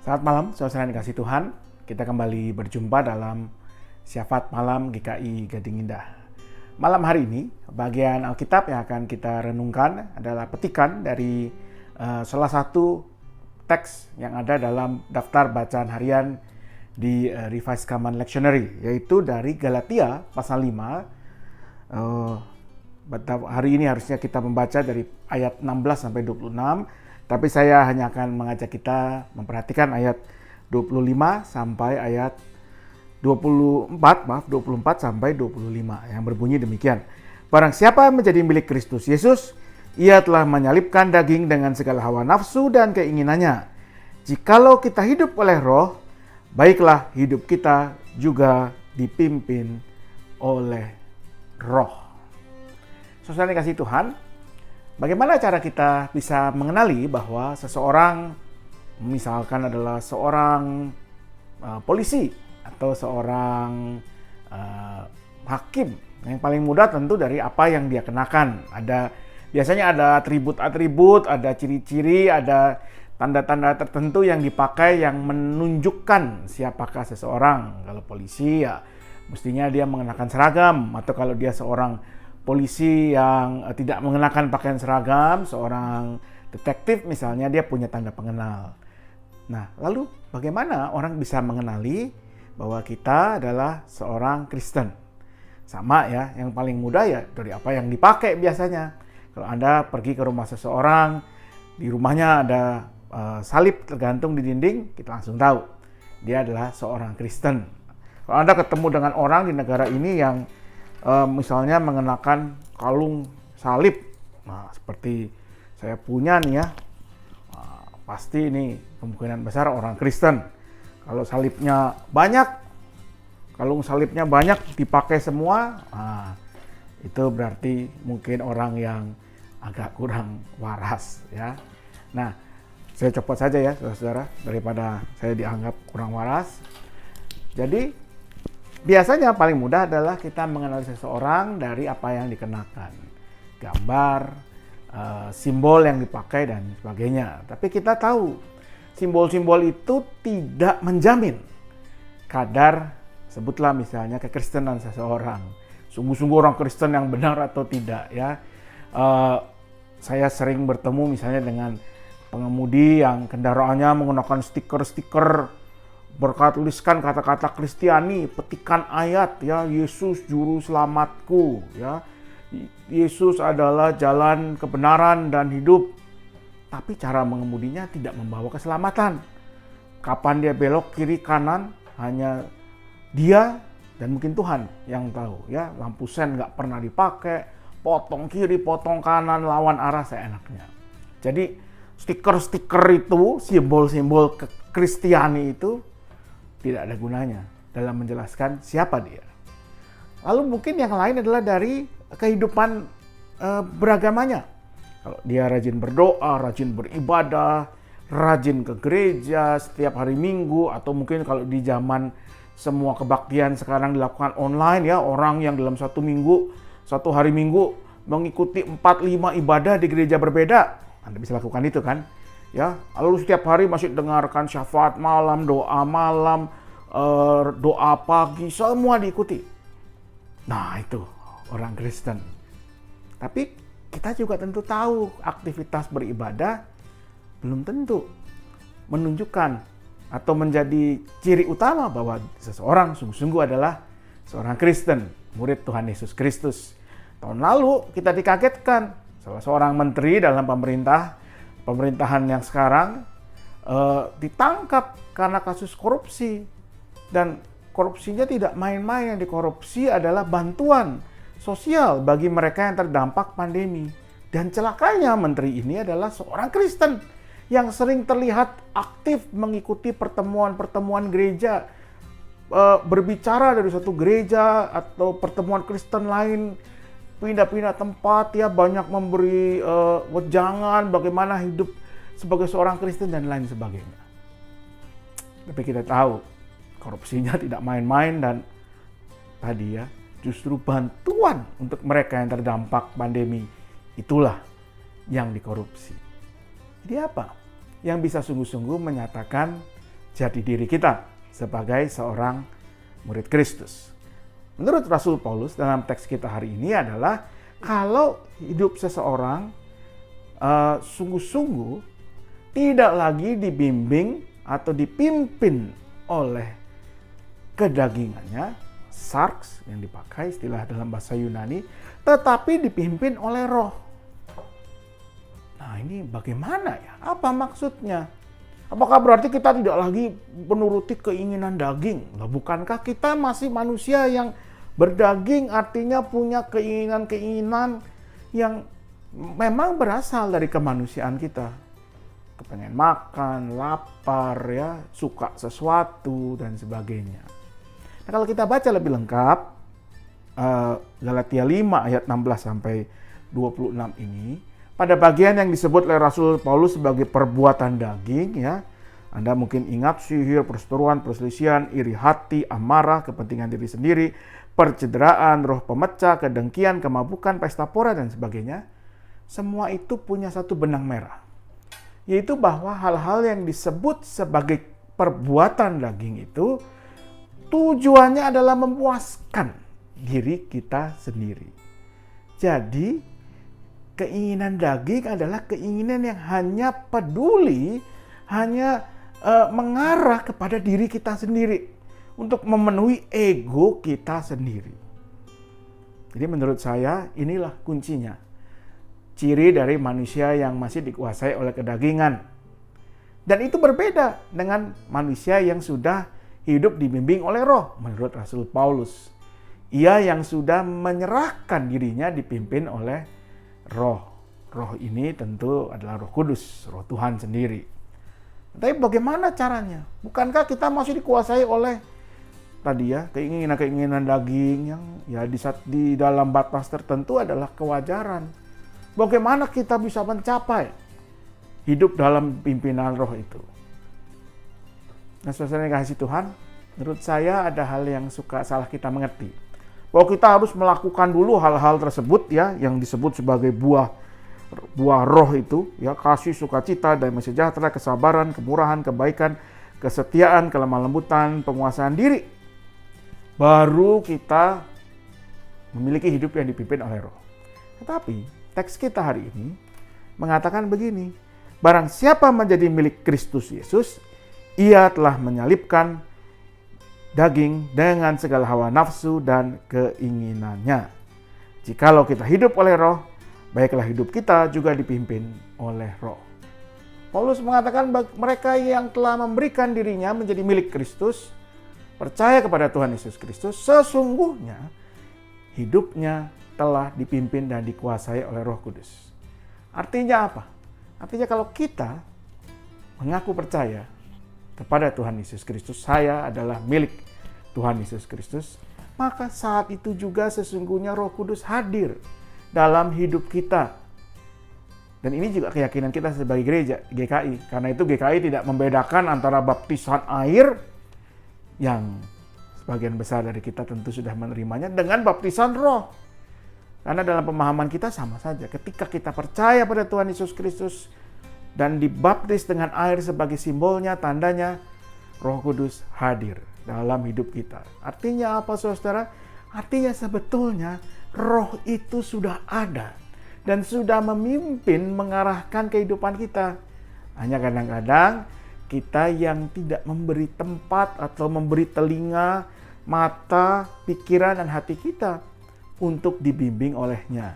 Selamat malam, saudara yang dikasih Tuhan. Kita kembali berjumpa dalam Syafaat Malam GKI Gading Indah. Malam hari ini, bagian Alkitab yang akan kita renungkan adalah petikan dari salah satu teks yang ada dalam daftar bacaan harian di Revised Common Lectionary, yaitu dari Galatia pasal 5. Hari ini harusnya kita membaca dari ayat 16 sampai 26. Tapi saya hanya akan mengajak kita memperhatikan ayat 25 sampai ayat 24 sampai 25 yang berbunyi demikian. Barang siapa menjadi milik Kristus Yesus, ia telah menyalibkan daging dengan segala hawa nafsu dan keinginannya. Jikalau kita hidup oleh Roh, baiklah hidup kita juga dipimpin oleh Roh. Saudara yang dikasihi Tuhan, bagaimana cara kita bisa mengenali bahwa seseorang misalkan adalah seorang polisi atau seorang hakim? Yang paling mudah tentu dari apa yang dia kenakan. Biasanya ada atribut-atribut, ada ciri-ciri, ada tanda-tanda tertentu yang dipakai yang menunjukkan siapakah seseorang. Kalau polisi ya mestinya dia mengenakan seragam, atau kalau dia seorang polisi yang tidak mengenakan pakaian seragam, seorang detektif misalnya, dia punya tanda pengenal. Nah, lalu bagaimana orang bisa mengenali bahwa kita adalah seorang Kristen? Sama ya, yang paling mudah ya dari apa yang dipakai biasanya. Kalau Anda pergi ke rumah seseorang, di rumahnya ada salib tergantung di dinding, kita langsung tahu dia adalah seorang Kristen. Kalau Anda ketemu dengan orang di negara ini yang misalnya mengenakan kalung salib, nah seperti saya punya nih ya, pasti ini kemungkinan besar orang Kristen. Kalau salibnya banyak, kalung salibnya banyak dipakai semua, itu berarti mungkin orang yang agak kurang waras ya. Nah, saya copot saja ya saudara, daripada saya dianggap kurang waras. Jadi biasanya paling mudah adalah kita mengenali seseorang dari apa yang dikenakan. Gambar, simbol yang dipakai dan sebagainya. Tapi kita tahu simbol-simbol itu tidak menjamin kadar, sebutlah misalnya kekristenan seseorang. Sungguh-sungguh orang Kristen yang benar atau tidak ya. Saya sering bertemu misalnya dengan pengemudi yang kendaraannya menggunakan stiker-stiker bertuliskan kata-kata Kristiani, petikan ayat ya, Yesus juru selamatku ya. Yesus adalah jalan kebenaran dan hidup. Tapi cara mengemudinya tidak membawa keselamatan. Kapan dia belok kiri kanan hanya dia dan mungkin Tuhan yang tahu ya. Lampu sen nggak pernah dipakai, potong kiri, potong kanan, lawan arah seenaknya. Jadi stiker-stiker itu, simbol-simbol Kristiani itu tidak ada gunanya dalam menjelaskan siapa dia. Lalu mungkin yang lain adalah dari kehidupan beragamanya. Kalau dia rajin berdoa, rajin beribadah, rajin ke gereja setiap hari Minggu, atau mungkin kalau di zaman semua kebaktian sekarang dilakukan online ya, orang yang dalam satu hari Minggu mengikuti 4-5 ibadah di gereja berbeda. Anda bisa lakukan itu kan? Ya, lalu setiap hari masih dengarkan syafaat malam, doa malam, doa pagi, semua diikuti. Nah, itu orang Kristen. Tapi kita juga tentu tahu aktivitas beribadah belum tentu menunjukkan atau menjadi ciri utama bahwa seseorang sungguh-sungguh adalah seorang Kristen, murid Tuhan Yesus Kristus. Tahun lalu kita dikagetkan, salah seorang menteri dalam pemerintahan yang sekarang ditangkap karena kasus korupsi. Dan korupsinya tidak main-main, yang dikorupsi adalah bantuan sosial bagi mereka yang terdampak pandemi. Dan celakanya menteri ini adalah seorang Kristen yang sering terlihat aktif mengikuti pertemuan-pertemuan gereja, berbicara dari satu gereja atau pertemuan Kristen lain, pindah-pindah tempat ya, banyak memberi wejangan bagaimana hidup sebagai seorang Kristen dan lain sebagainya. Tapi kita tahu korupsinya tidak main-main, dan tadi ya justru bantuan untuk mereka yang terdampak pandemi itulah yang dikorupsi. Jadi apa yang bisa sungguh-sungguh menyatakan jati diri kita sebagai seorang murid Kristus. Menurut Rasul Paulus dalam teks kita hari ini adalah kalau hidup seseorang sungguh-sungguh tidak lagi dibimbing atau dipimpin oleh kedagingannya, sarx yang dipakai istilah dalam bahasa Yunani, tetapi dipimpin oleh Roh. Nah, ini bagaimana ya? Apa maksudnya? Apakah berarti kita tidak lagi menuruti keinginan daging? Lah, bukankah kita masih manusia yang berdaging, artinya punya keinginan-keinginan yang memang berasal dari kemanusiaan kita. Kepengen makan, lapar, ya, suka sesuatu, dan sebagainya. Nah, kalau kita baca lebih lengkap, Galatia 5 ayat 16 sampai 26 ini, pada bagian yang disebut oleh Rasul Paulus sebagai perbuatan daging, ya, Anda mungkin ingat sihir, perseteruan, perselisihan, iri hati, amarah, kepentingan diri sendiri, percederaan, roh pemecah, kedengkian, kemabukan, pesta pora, dan sebagainya. Semua itu punya satu benang merah, yaitu bahwa hal-hal yang disebut sebagai perbuatan daging itu tujuannya adalah memuaskan diri kita sendiri. Jadi, keinginan daging adalah keinginan yang hanya peduli, hanya mengarah kepada diri kita sendiri untuk memenuhi ego kita sendiri. Jadi menurut saya inilah kuncinya. Ciri dari manusia yang masih dikuasai oleh kedagingan. Dan itu berbeda dengan manusia yang sudah hidup dibimbing oleh Roh, menurut Rasul Paulus. Ia yang sudah menyerahkan dirinya dipimpin oleh Roh. Roh ini tentu adalah Roh Kudus, Roh Tuhan sendiri. Tapi bagaimana caranya? Bukankah kita masih dikuasai oleh tadi ya keinginan-keinginan daging yang ya di dalam batas tertentu adalah kewajaran. Bagaimana kita bisa mencapai hidup dalam pimpinan Roh itu? Nah, saudara yang kasih Tuhan, menurut saya ada hal yang suka salah kita mengerti. Bahwa kita harus melakukan dulu hal-hal tersebut ya, yang disebut sebagai buah Roh itu, ya, kasih, sukacita, damai sejahtera, kesabaran, kemurahan, kebaikan, kesetiaan, kelemah lembutan, penguasaan diri. Baru kita memiliki hidup yang dipimpin oleh Roh. Tetapi teks kita hari ini mengatakan begini, barang siapa menjadi milik Kristus Yesus, ia telah menyalibkan daging dengan segala hawa nafsu dan keinginannya. Jikalau kita hidup oleh Roh, baiklah hidup kita juga dipimpin oleh Roh. Paulus mengatakan mereka yang telah memberikan dirinya menjadi milik Kristus, percaya kepada Tuhan Yesus Kristus, sesungguhnya hidupnya telah dipimpin dan dikuasai oleh Roh Kudus. Artinya apa? Artinya kalau kita mengaku percaya kepada Tuhan Yesus Kristus, saya adalah milik Tuhan Yesus Kristus, maka saat itu juga sesungguhnya Roh Kudus hadir dalam hidup kita. Dan ini juga keyakinan kita sebagai gereja GKI. Karena itu GKI tidak membedakan antara baptisan air yang sebagian besar dari kita tentu sudah menerimanya dengan baptisan Roh. Karena dalam pemahaman kita sama saja. Ketika kita percaya pada Tuhan Yesus Kristus dan dibaptis dengan air sebagai simbolnya, tandanya, Roh Kudus hadir dalam hidup kita. Artinya apa, saudara? Artinya sebetulnya Roh itu sudah ada dan sudah memimpin, mengarahkan kehidupan kita. Hanya kadang-kadang kita yang tidak memberi tempat atau memberi telinga, mata, pikiran, dan hati kita untuk dibimbing olehnya.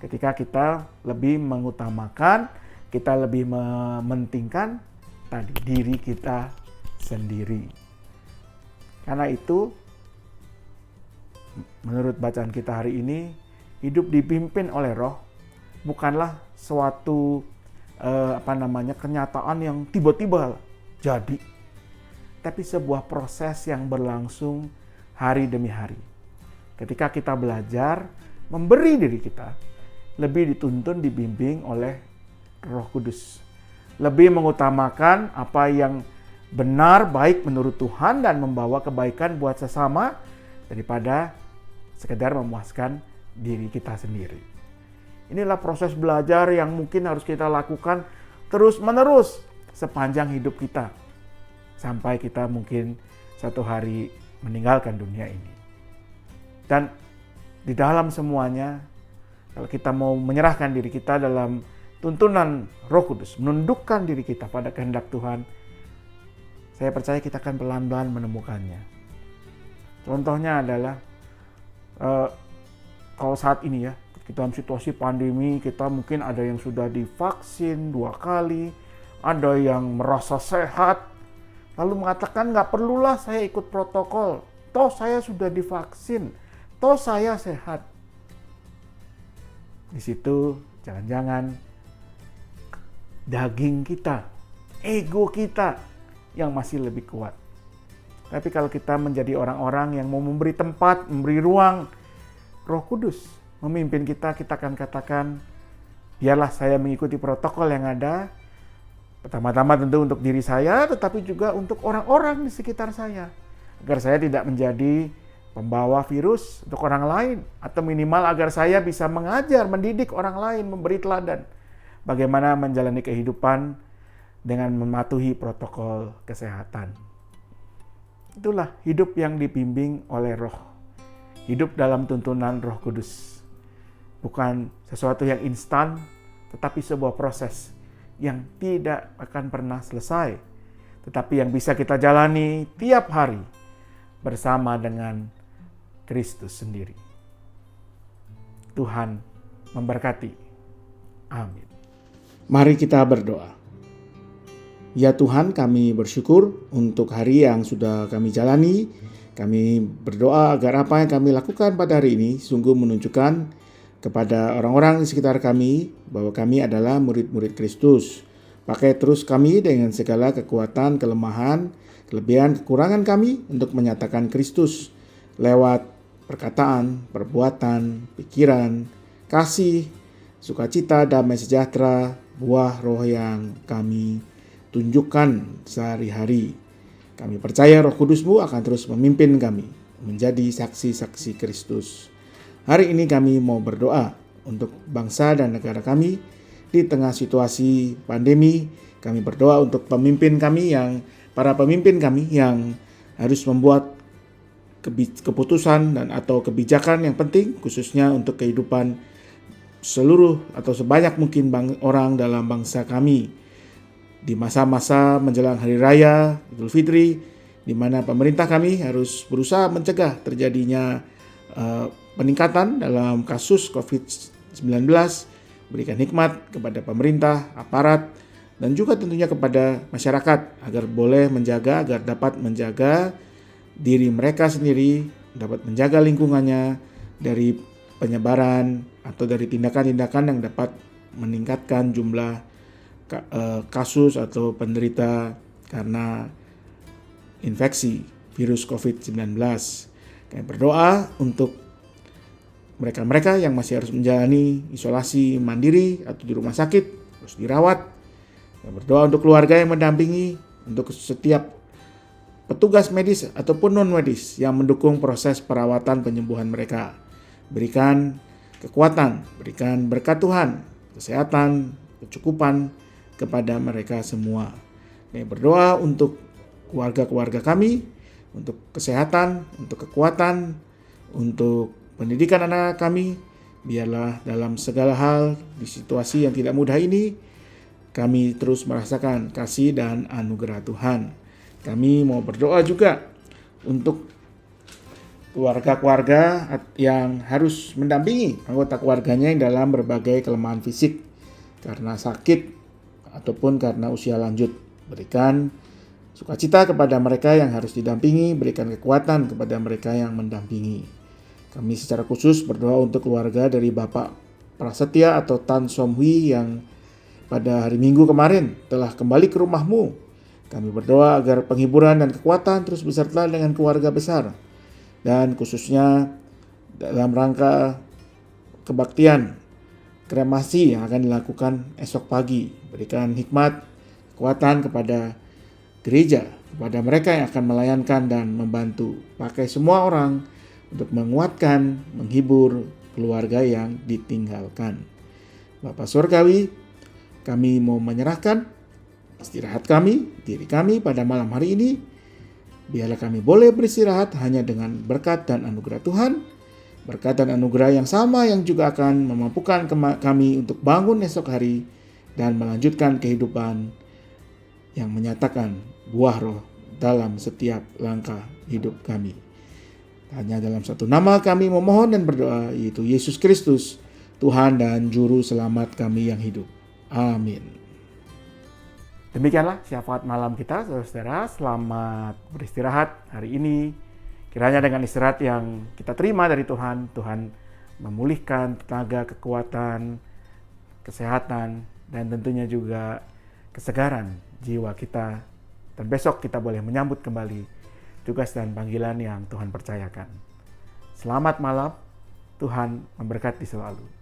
Ketika kita lebih mengutamakan, kita lebih mementingkan tadi diri kita sendiri. Karena itu, menurut bacaan kita hari ini, hidup dipimpin oleh Roh bukanlah suatu kenyataan yang tiba-tiba jadi, tapi sebuah proses yang berlangsung hari demi hari. Ketika kita belajar memberi diri kita, lebih dituntun dibimbing oleh Roh Kudus, lebih mengutamakan apa yang benar, baik menurut Tuhan dan membawa kebaikan buat sesama daripada sekedar memuaskan diri kita sendiri. Inilah proses belajar yang mungkin harus kita lakukan terus-menerus sepanjang hidup kita. sampai kita mungkin satu hari meninggalkan dunia ini. Dan di dalam semuanya, kalau kita mau menyerahkan diri kita dalam tuntunan Roh Kudus, menundukkan diri kita pada kehendak Tuhan, saya percaya kita akan pelan-pelan menemukannya. Contohnya adalah kalau saat ini ya, kita dalam situasi pandemi, kita mungkin ada yang sudah divaksin 2 kali, ada yang merasa sehat, lalu mengatakan nggak perlulah saya ikut protokol, toh saya sudah divaksin, toh saya sehat. Di situ jangan-jangan daging kita, ego kita yang masih lebih kuat. Tapi kalau kita menjadi orang-orang yang mau memberi tempat, memberi ruang, Roh Kudus memimpin kita, kita akan katakan, biarlah saya mengikuti protokol yang ada, pertama-tama tentu untuk diri saya, tetapi juga untuk orang-orang di sekitar saya, agar saya tidak menjadi pembawa virus untuk orang lain, atau minimal agar saya bisa mengajar, mendidik orang lain, memberi teladan bagaimana menjalani kehidupan dengan mematuhi protokol kesehatan. Itulah hidup yang dibimbing oleh Roh. Hidup dalam tuntunan Roh Kudus. Bukan sesuatu yang instan, tetapi sebuah proses yang tidak akan pernah selesai, tetapi yang bisa kita jalani tiap hari bersama dengan Kristus sendiri. Tuhan memberkati. Amin. Mari kita berdoa. Ya Tuhan, kami bersyukur untuk hari yang sudah kami jalani. Kami berdoa agar apa yang kami lakukan pada hari ini sungguh menunjukkan kepada orang-orang di sekitar kami bahwa kami adalah murid-murid Kristus. Pakai terus kami dengan segala kekuatan, kelemahan, kelebihan, kekurangan kami untuk menyatakan Kristus lewat perkataan, perbuatan, pikiran, kasih, sukacita, damai sejahtera, buah roh yang kami tunjukkan sehari-hari. Kami percaya Roh Kudus-Mu akan terus memimpin kami menjadi saksi-saksi Kristus. Hari ini kami mau berdoa untuk bangsa dan negara kami di tengah situasi pandemi. Kami berdoa untuk para pemimpin kami yang harus membuat keputusan dan atau kebijakan yang penting, khususnya untuk kehidupan seluruh atau sebanyak mungkin orang dalam bangsa kami. Di masa-masa menjelang Hari Raya Idul Fitri, di mana pemerintah kami harus berusaha mencegah terjadinya peningkatan dalam kasus COVID-19, berikan hikmat kepada pemerintah, aparat, dan juga tentunya kepada masyarakat agar dapat menjaga diri mereka sendiri, dapat menjaga lingkungannya dari penyebaran atau dari tindakan-tindakan yang dapat meningkatkan jumlah kasus atau penderita karena infeksi virus COVID-19. Kami berdoa untuk mereka-mereka yang masih harus menjalani isolasi mandiri atau di rumah sakit, harus dirawat. Kami berdoa untuk keluarga yang mendampingi, untuk setiap petugas medis ataupun non-medis yang mendukung proses perawatan penyembuhan mereka. Berikan kekuatan, berikan berkat Tuhan, kesehatan, kecukupan kepada mereka semua. Kami berdoa untuk keluarga-keluarga kami, untuk kesehatan, untuk kekuatan, untuk pendidikan anak kami. Biarlah dalam segala hal di situasi yang tidak mudah ini, kami terus merasakan kasih dan anugerah Tuhan. Kami mau berdoa juga untuk keluarga-keluarga yang harus mendampingi anggota keluarganya yang dalam berbagai kelemahan fisik karena sakit ataupun karena usia lanjut. Berikan sukacita kepada mereka yang harus didampingi, berikan kekuatan kepada mereka yang mendampingi. Kami secara khusus berdoa untuk keluarga dari Bapak Prasetya atau Tan Somhui yang pada hari Minggu kemarin telah kembali ke rumahmu. Kami berdoa agar penghiburan dan kekuatan terus beserta dengan keluarga besar. Dan khususnya dalam rangka kebaktian kremasi yang akan dilakukan esok pagi. Berikan hikmat, kekuatan kepada gereja, kepada mereka yang akan melayankan dan membantu. Pakai semua orang untuk menguatkan, menghibur keluarga yang ditinggalkan. Bapa Surgawi, kami mau menyerahkan istirahat kami, diri kami pada malam hari ini. Biarlah kami boleh beristirahat hanya dengan berkat dan anugerah Tuhan. Berkat dan anugerah yang sama yang juga akan memampukan kami untuk bangun esok hari dan melanjutkan kehidupan yang menyatakan buah roh dalam setiap langkah hidup kami. Hanya dalam satu nama kami memohon dan berdoa, yaitu Yesus Kristus, Tuhan dan Juru Selamat kami yang hidup. Amin. Demikianlah syafaat malam kita, saudara-saudara. Selamat beristirahat hari ini. Kiranya dengan istirahat yang kita terima dari Tuhan, Tuhan memulihkan tenaga, kekuatan, kesehatan, dan tentunya juga kesegaran jiwa kita. Dan besok kita boleh menyambut kembali tugas dan panggilan yang Tuhan percayakan. Selamat malam, Tuhan memberkati selalu.